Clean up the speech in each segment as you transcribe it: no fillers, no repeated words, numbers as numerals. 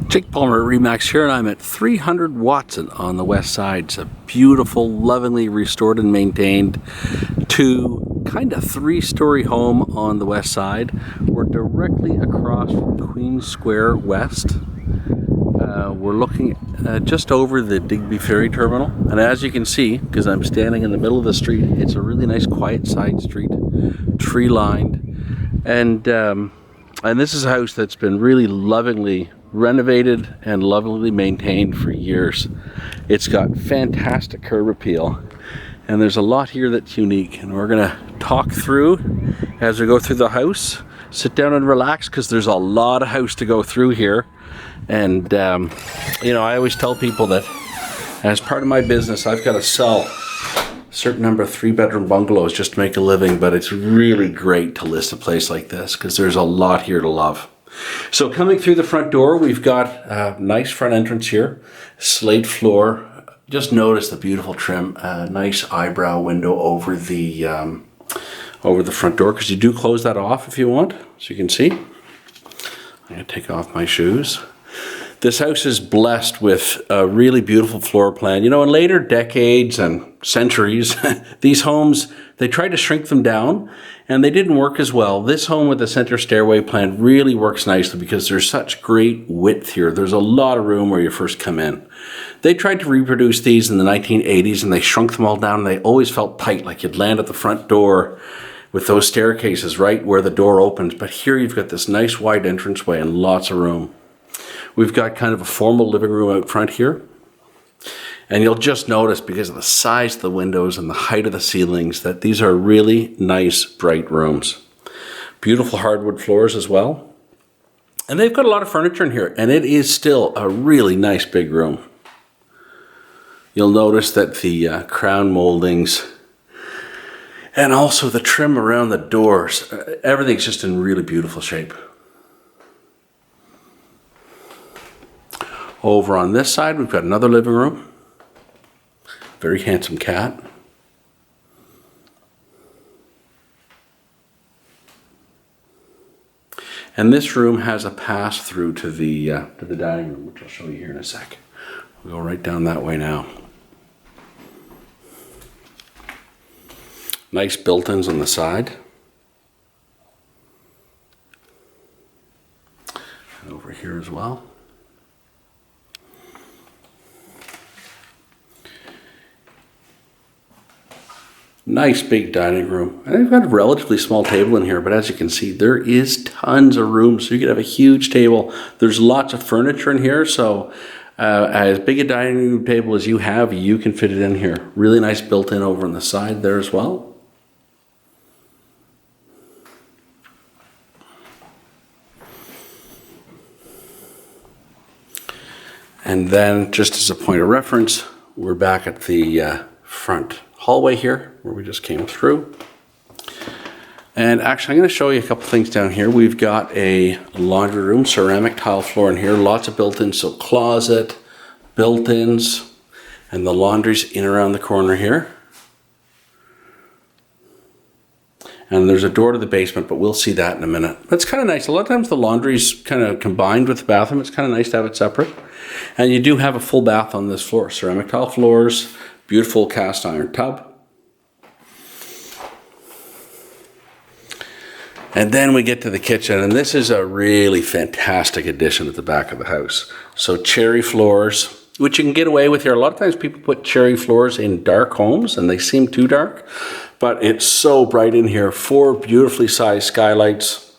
Jake Palmer at Remax here, and I'm at 300 Watson on the west side. It's a beautiful, lovingly restored and maintained kind of three-story home on the west side. We're directly across from Queen Square West. We're looking just over the Digby Ferry Terminal, and as you can see, because I'm standing in the middle of the street, it's a really nice quiet side street, tree-lined, and this is a house that's been really lovingly renovated and lovingly maintained for years. It's got fantastic curb appeal, and there's a lot here that's unique, and we're gonna talk through as we go through the house. Sit down and relax, because there's a lot of house to go through here. And you know, I always tell people that as part of my business, I've got to sell a certain number of 3-bedroom bungalows just to make a living, but it's really great to list a place like this because there's a lot here to love. So coming through the front door, we've got a nice front entrance here, slate floor. Just notice the beautiful trim, nice eyebrow window over the front door, because you do close that off if you want, so you can see. I'm gonna take off my shoes. This house is blessed with a really beautiful floor plan. You know, in later decades and centuries, these homes, they tried to shrink them down and they didn't work as well. This home with the center stairway plan really works nicely because there's such great width here. There's a lot of room where you first come in. They tried to reproduce these in the 1980s and they shrunk them all down, and they always felt tight, like you'd land at the front door with those staircases right where the door opens. But here you've got this nice wide entranceway and lots of room. We've got kind of a formal living room out front here. And you'll just notice, because of the size of the windows and the height of the ceilings, that these are really nice, bright rooms. Beautiful hardwood floors as well. And they've got a lot of furniture in here, and it is still a really nice big room. You'll notice that the crown moldings and also the trim around the doors, everything's just in really beautiful shape. Over on this side, we've got another living room. Very handsome cat. And this room has a pass through to the dining room, which I'll show you here in a sec. We'll go right down that way now. Nice built-ins on the side. And over here as well. Nice big dining room. And they've got a relatively small table in here, but as you can see, there is tons of room, so you could have a huge table. There's lots of furniture in here, so as big a dining room table as you have, you can fit it in here. Really nice built-in over on the side there as well. And then, just as a point of reference, we're back at the front hallway here, where we just came through. And actually, I'm going to show you a couple things down here. We've got a laundry room, ceramic tile floor in here, lots of built-ins, so closet, built-ins, and the laundry's in around the corner here. And there's a door to the basement, but we'll see that in a minute. That's kind of nice. A lot of times the laundry's kind of combined with the bathroom. It's kind of nice to have it separate. And you do have a full bath on this floor. Ceramic tile floors, beautiful cast iron tub. And then we get to the kitchen, and this is a really fantastic addition at the back of the house. So cherry floors, which you can get away with here. A lot of times people put cherry floors in dark homes and they seem too dark, but it's so bright in here. 4 beautifully sized skylights,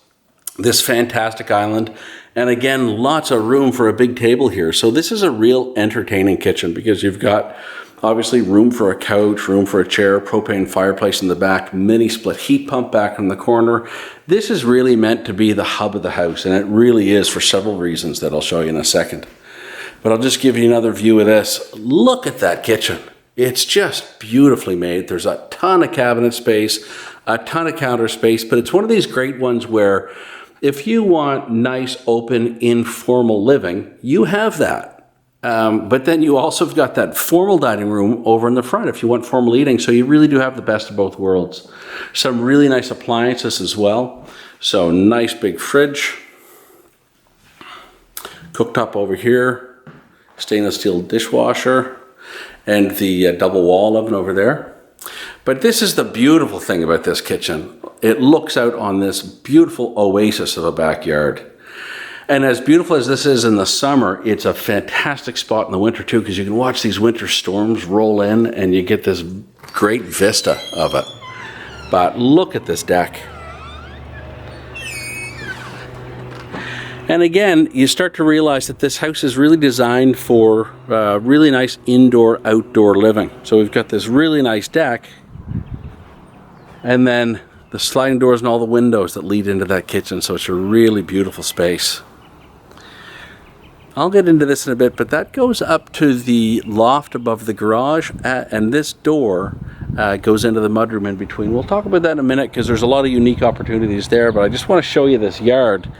this fantastic island, and again, lots of room for a big table here. So this is a real entertaining kitchen, because you've got obviously room for a couch, room for a chair, propane fireplace in the back, mini split heat pump back in the corner. This is really meant to be the hub of the house, and it really is for several reasons that I'll show you in a second. But I'll just give you another view of this. Look at that kitchen. It's just beautifully made. There's a ton of cabinet space, a ton of counter space, but it's one of these great ones where if you want nice, open, informal living, you have that. But then you also have got that formal dining room over in the front if you want formal eating. So you really do have the best of both worlds. Some really nice appliances as well. So nice big fridge. Cooktop over here, stainless steel dishwasher, and the double wall oven over there. But this is the beautiful thing about this kitchen. It looks out on this beautiful oasis of a backyard. And as beautiful as this is in the summer, it's a fantastic spot in the winter too, because you can watch these winter storms roll in and you get this great vista of it. But look at this deck. And again, you start to realize that this house is really designed for really nice indoor-outdoor living. So we've got this really nice deck, and then the sliding doors and all the windows that lead into that kitchen. So it's a really beautiful space. I'll get into this in a bit, but that goes up to the loft above the garage, and this door goes into the mudroom in between. We'll talk about that in a minute because there's a lot of unique opportunities there, but I just want to show you this yard.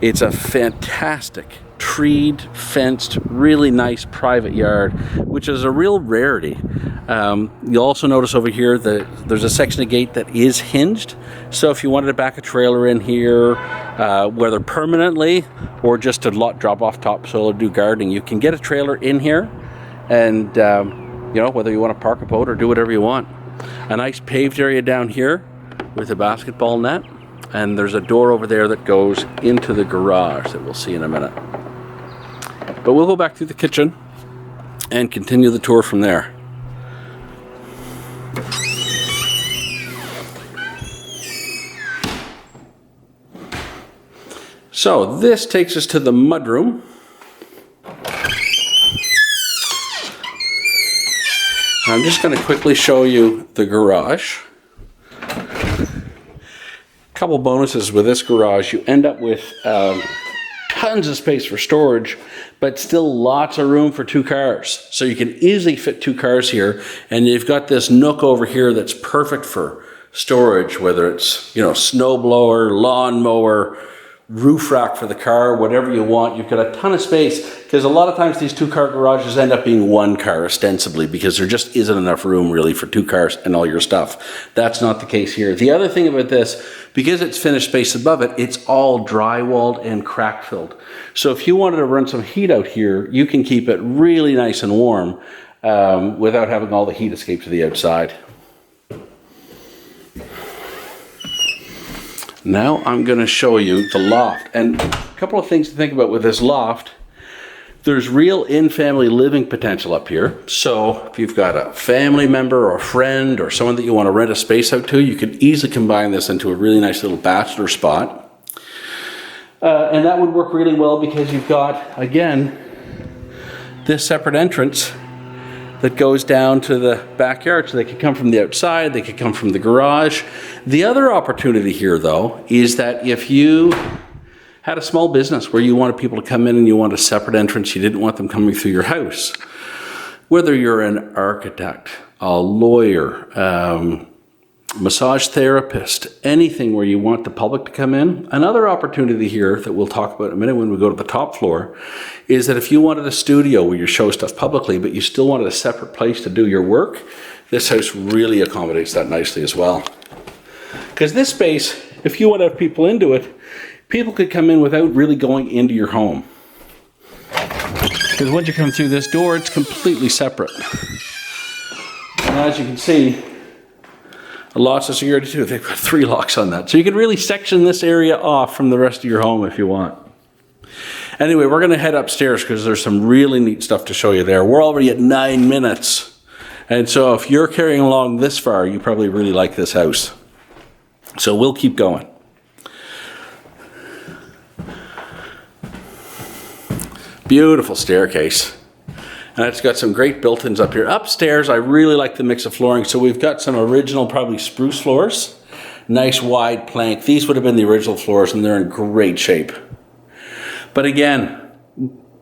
It's a fantastic treed, fenced, really nice private yard, which is a real rarity. You'll also notice over here that there's a section of gate that is hinged. So if you wanted to back a trailer in here, whether permanently or just to drop off topsoil or do gardening, you can get a trailer in here, and you know, whether you want to park a boat or do whatever you want. A nice paved area down here with a basketball net, and there's a door over there that goes into the garage that we'll see in a minute. But we'll go back through the kitchen and continue the tour from there. So this takes us to the mudroom. I'm just going to quickly show you the garage. A couple bonuses with this garage. You end up with tons of space for storage, but still lots of room for 2 cars. So you can easily fit 2 cars here, and you've got this nook over here that's perfect for storage, whether it's, you know, snow blower, lawn mower, roof rack for the car, whatever you want. You've got a ton of space, because a lot of times these 2-car garages end up being 1 car ostensibly, because there just isn't enough room really for 2 cars and all your stuff. That's not the case here. The other thing about this, because it's finished space above it, it's all drywalled and crack filled. So if you wanted to run some heat out here, you can keep it really nice and warm without having all the heat escape to the outside. Now I'm going to show you the loft, and a couple of things to think about with this loft. There's real in-family living potential up here. So if you've got a family member or a friend or someone that you want to rent a space out to, you could easily combine this into a really nice little bachelor spot. And that would work really well because you've got, again, this separate entrance that goes down to the backyard. So they could come from the outside, they could come from the garage. The other opportunity here, though, is that if you had a small business where you wanted people to come in and you want a separate entrance, you didn't want them coming through your house, whether you're an architect, a lawyer, massage therapist, anything where you want the public to come in. Another opportunity here that we'll talk about in a minute when we go to the top floor is that if you wanted a studio where you show stuff publicly, but you still wanted a separate place to do your work, this house really accommodates that nicely as well. Because this space, if you want to have people into it, people could come in without really going into your home. Because once you come through this door, it's completely separate. And as you can see, lots of security too. They've got 3 locks on that. So you can really section this area off from the rest of your home if you want. Anyway, we're going to head upstairs because there's some really neat stuff to show you there. We're already at 9 minutes. And so if you're carrying along this far, you probably really like this house. So we'll keep going. Beautiful staircase. And it's got some great built-ins up here. Upstairs, I really like the mix of flooring. So we've got some original, probably spruce floors. Nice wide plank. These would have been the original floors, and they're in great shape. But again,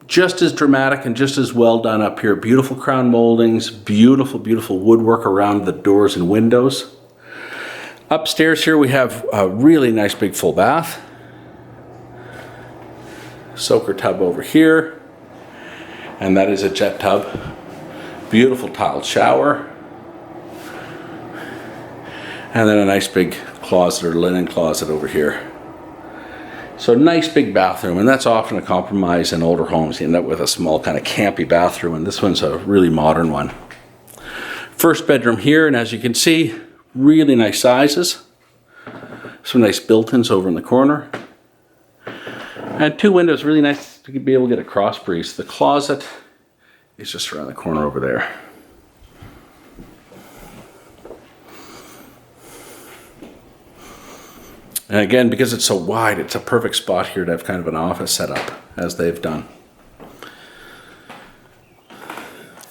just as dramatic and just as well done up here. Beautiful crown moldings, beautiful, beautiful woodwork around the doors and windows. Upstairs here we have a really nice big full bath. Soaker tub over here. And that is a jet tub. Beautiful tiled shower. And then a nice big closet or linen closet over here. So nice big bathroom, and that's often a compromise in older homes. You end up with a small kind of campy bathroom, and this one's a really modern one. First bedroom here, and as you can see, really nice sizes. Some nice built-ins over in the corner. And 2 windows, really nice to be able to get a cross breeze. The closet is just around the corner over there. And again, because it's so wide, it's a perfect spot here to have kind of an office set up, as they've done.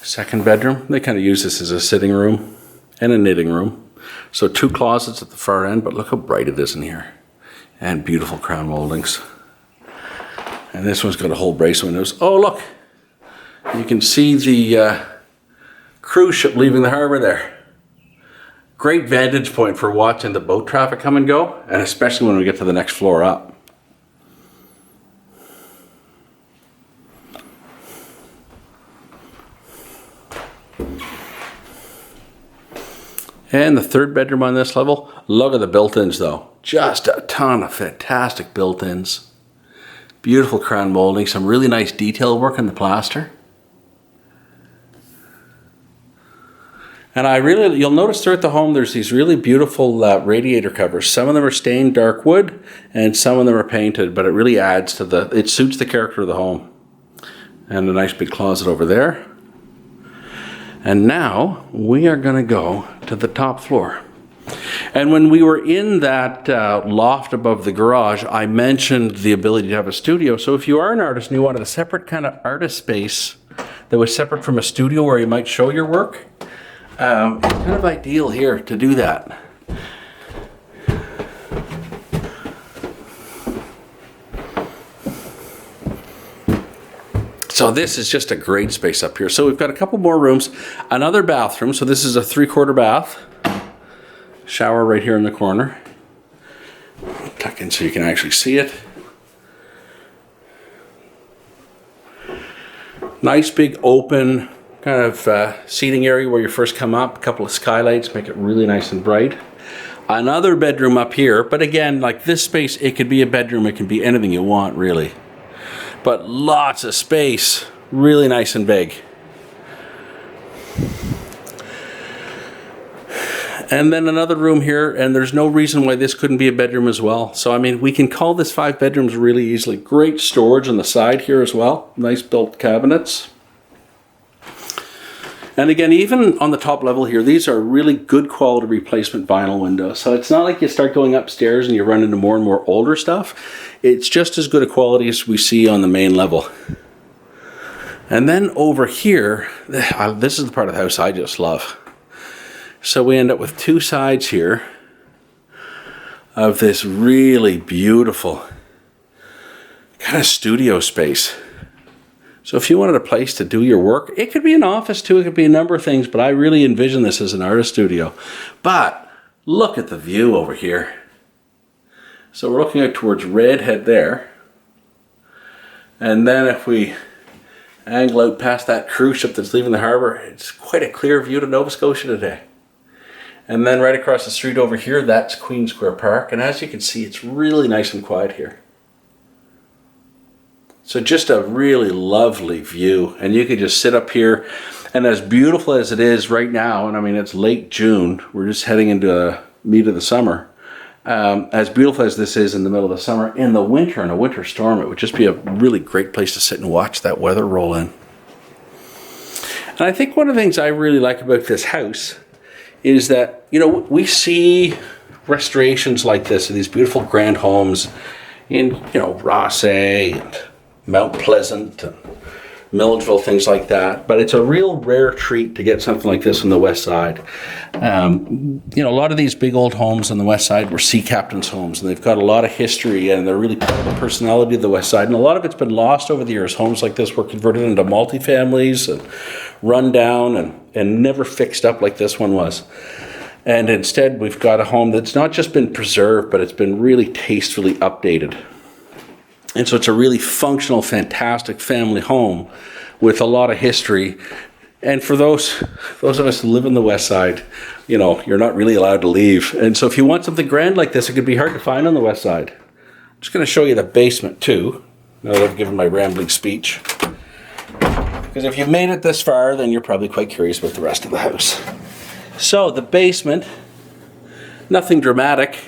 Second bedroom, they kind of use this as a sitting room and a knitting room. So 2 closets at the far end, but look how bright it is in here. And beautiful crown moldings. And this one's got a whole brace of windows. Oh, look, you can see the cruise ship leaving the harbor there. Great vantage point for watching the boat traffic come and go, and especially when we get to the next floor up. And the third bedroom on this level, look at the built-ins though. Just a ton of fantastic built-ins. Beautiful crown molding, some really nice detail work in the plaster. And you'll notice throughout the home there's these really beautiful radiator covers. Some of them are stained dark wood and some of them are painted, but it really adds to it suits the character of the home. And a nice big closet over there. And now we are going to go to the top floor. And when we were in that loft above the garage, I mentioned the ability to have a studio. So if you are an artist and you wanted a separate kind of artist space that was separate from a studio where you might show your work, it's kind of ideal here to do that. So this is just a great space up here. So we've got a couple more rooms, another bathroom. So this is a 3/4 bath. Shower right here in the corner. Tuck in so you can actually see it. Nice big open kind of seating area where you first come up. A couple of skylights make it really nice and bright. Another bedroom up here, but again, like this space, it could be a bedroom, it can be anything you want really. But lots of space, really nice and big. And then another room here, and there's no reason why this couldn't be a bedroom as well. So I mean, we can call this 5 bedrooms really easily. Great storage on the side here as well. Nice built cabinets. And again, even on the top level here, these are really good quality replacement vinyl windows. So it's not like you start going upstairs and you run into more and more older stuff. It's just as good a quality as we see on the main level. And then over here, this is the part of the house I just love. So we end up with 2 sides here of this really beautiful kind of studio space. So if you wanted a place to do your work, it could be an office too, it could be a number of things, but I really envision this as an artist studio. But look at the view over here. So we're looking out towards Redhead there. And then if we angle out past that cruise ship that's leaving the harbor, it's quite a clear view to Nova Scotia today. And then right across the street over here, that's Queen Square Park. And as you can see, it's really nice and quiet here. So just a really lovely view, and you could just sit up here, and as beautiful as it is right now, and I mean it's late June, we're just heading into the meat of the summer, as beautiful as this is in the middle of the summer, in the winter, in a winter storm, it would just be a really great place to sit and watch that weather roll in. And I think one of the things I really like about this house is that, you know, we see restorations like this of these beautiful grand homes in, you know, Rothesay and Mount Pleasant and Milledgeville, things like that. But it's a real rare treat to get something like this on the west side. You know, a lot of these big old homes on the west side were sea captains' homes, and they've got a lot of history, and they're really part of the personality of the west side. And a lot of it's been lost over the years. Homes like this were converted into multifamilies and run down and never fixed up like this one was. And instead, we've got a home that's not just been preserved, but it's been really tastefully updated. And so it's a really functional, fantastic family home with a lot of history. And for those of us who live on the west side, you know, you're not really allowed to leave. And so if you want something grand like this, it could be hard to find on the west side. just going to show you the basement too, now that I've given my rambling speech. Because if you've made it this far, then you're probably quite curious about the rest of the house. So the basement, nothing dramatic,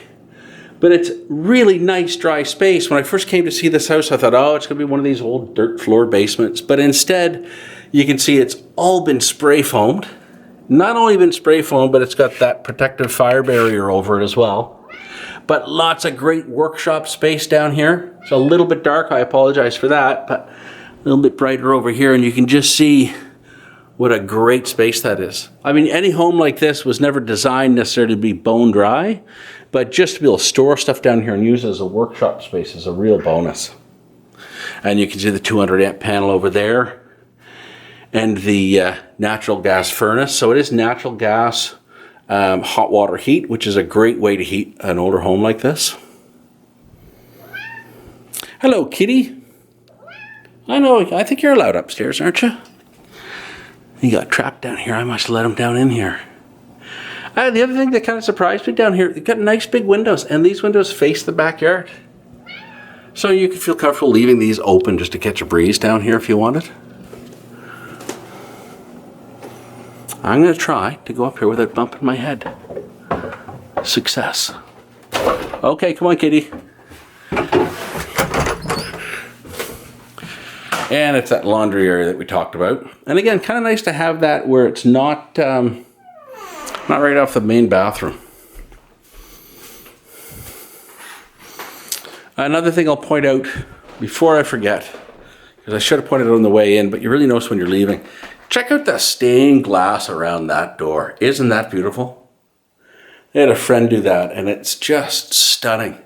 but it's really nice dry space. When I first came to see this house, I thought, oh, it's going to be one of these old dirt floor basements. But instead, you can see it's all been spray foamed. Not only been spray foamed, but it's got that protective fire barrier over it as well. But lots of great workshop space down here. It's a little bit dark, I apologize for that, but a little bit brighter over here, and you can just see what a great space that is. I mean, any home like this was never designed necessarily to be bone dry, but just to be able to store stuff down here and use it as a workshop space is a real bonus. And you can see the 200 amp panel over there and the natural gas furnace. So it is natural gas hot water heat, which is a great way to heat an older home like this. Hello, kitty. I know, I think you're allowed upstairs, aren't you? He got trapped down here. I must let him down in here. The other thing that kind of surprised me down here, they've got nice big windows, and these windows face the backyard. So you can feel comfortable leaving these open just to catch a breeze down here if you wanted. I'm going to try to go up here without bumping my head. Success. Okay, come on, kitty. And it's that laundry area that we talked about. And again, kind of nice to have that where it's not right off the main bathroom. Another thing I'll point out before I forget, because I should have pointed it on the way in, but you really notice when you're leaving. Check out the stained glass around that door. Isn't that beautiful? I had a friend do that, and it's just stunning.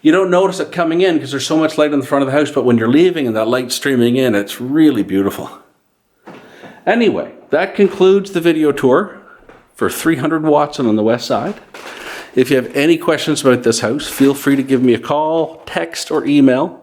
You don't notice it coming in because there's so much light in the front of the house, but when you're leaving and that light streaming in, it's really beautiful. Anyway, that concludes the video tour for 300 Watson on the west side. If you have any questions about this house, feel free to give me a call, text, or email.